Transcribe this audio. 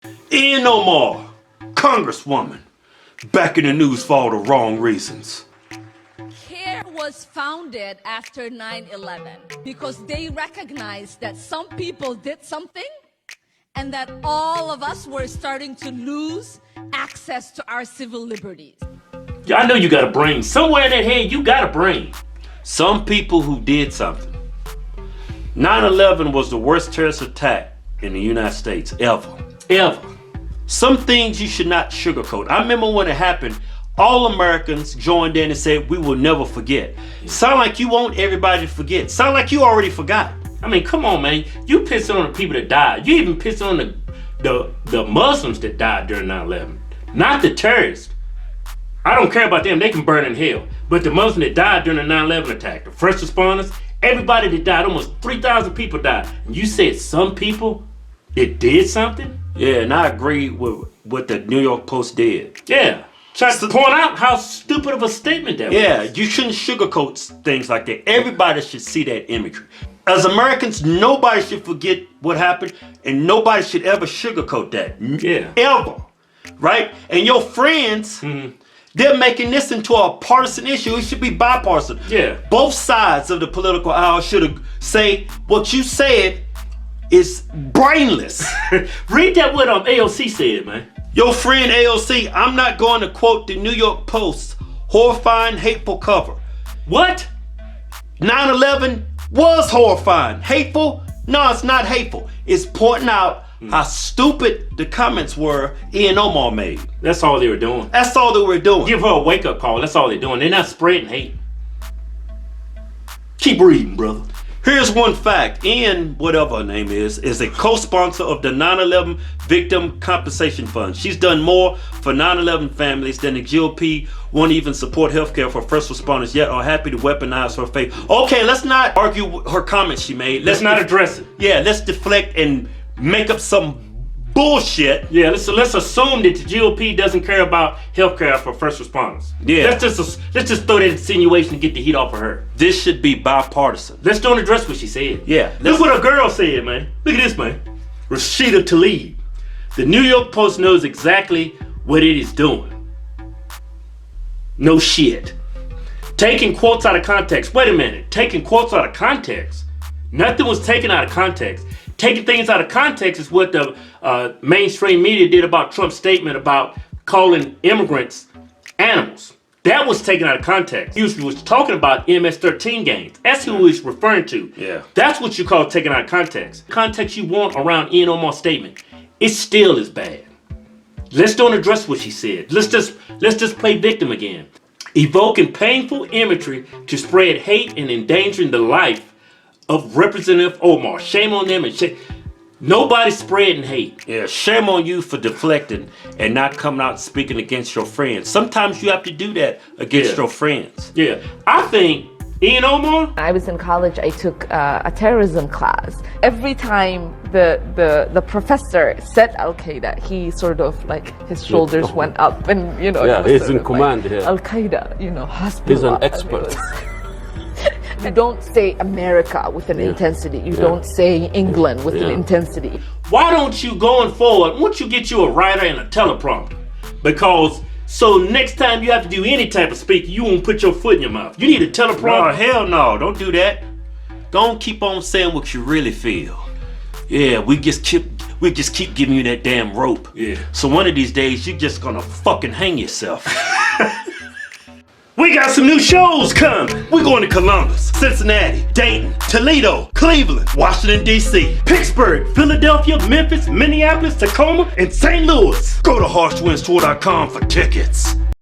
Ilhan Omar, Congresswoman, back in the news for all the wrong reasons. CARE was founded after 9/11 because they recognized that some people did something and that all of us were starting to lose access to our civil liberties. I know you got a brain. Somewhere in that head, you got a brain. Some people who did something. 9/11 was the worst terrorist attack in the United States ever. Ever. Some things you should not sugarcoat. I remember when it happened, all Americans joined in and said, we will never forget. Sound like you want everybody to forget. Sound like you already forgot. I mean, come on, man. You pissing on the people that died. You even pissing on the Muslims that died during 9/11. Not the terrorists. I don't care about them. They can burn in hell. But the Muslims that died during the 9/11 attack, the first responders, everybody that died, almost 3,000 people died. And you said some people that did something? Yeah, and I agree with what the New York Post did. Yeah. Try to point out how stupid of a statement that was. Yeah, you shouldn't sugarcoat things like that. Everybody should see that imagery. As Americans, nobody should forget what happened, and nobody should ever sugarcoat that. Yeah. Ever. Right? And your friends, they're making this into a partisan issue. It should be bipartisan. Yeah. Both sides of the political aisle should say what you said is brainless. Read that what AOC said, man. Your friend AOC, I'm not going to quote the New York Post horrifying, hateful cover. What? 9/11 was horrifying. Hateful? No, it's not hateful. It's pointing out how stupid the comments were Ilhan Omar made. That's all they were doing. That's all they were doing. Give her a wake-up call. That's all they're doing. They're not spreading hate. Keep reading, brother. Here's one fact. Ian, whatever her name is a co-sponsor of the 9/11 Victim Compensation Fund. She's done more for 9/11 families than the GOP won't even support healthcare for first responders yet are happy to weaponize her faith. Okay, let's not argue her comments she made. Let's not address it. Yeah, let's deflect and make up some bullshit. Yeah, let's assume that the GOP doesn't care about healthcare for first responders. Yeah. Let's just throw that insinuation to get the heat off of her. This should be bipartisan. Let's don't address what she said. Yeah. Look what a girl said, man. Look at this, man. Rashida Tlaib. The New York Post knows exactly what it is doing. No shit. Taking quotes out of context. Wait a minute. Taking quotes out of context. Nothing was taken out of context. Taking things out of context is what the mainstream media did about Trump's statement about calling immigrants animals. That was taken out of context. He was talking about MS-13 gangs. That's who he was referring to. Yeah. That's what you call taken out of context. Context you want around Ilhan Omar's statement. It still is bad. Let's don't address what she said. Let's just play victim again. Evoking painful imagery to spread hate and endangering the life of Representative Omar. Shame on them and nobody's spreading hate. Yeah, shame on you for deflecting and not coming out speaking against your friends. Sometimes you have to do that against your friends. Yeah, I think Ilhan Omar. I was in college, I took a terrorism class. Every time the professor said al-Qaeda, he sort of like his shoulders went up and Yeah, he's in command here. Al-Qaeda, He's an expert. You don't say America with an intensity. You don't say England with an intensity. Why don't you, going forward, once you get you a writer and a teleprompter? Because so next time you have to do any type of speaking, you won't put your foot in your mouth. You need a teleprompter. No, hell no, don't do that. Don't keep on saying what you really feel. Yeah, we just keep giving you that damn rope. Yeah. So one of these days you're just gonna fucking hang yourself. We got some new shows coming. We're going to Columbus, Cincinnati, Dayton, Toledo, Cleveland, Washington, D.C., Pittsburgh, Philadelphia, Memphis, Minneapolis, Tacoma, and St. Louis. Go to HodgetwinsTour.com for tickets.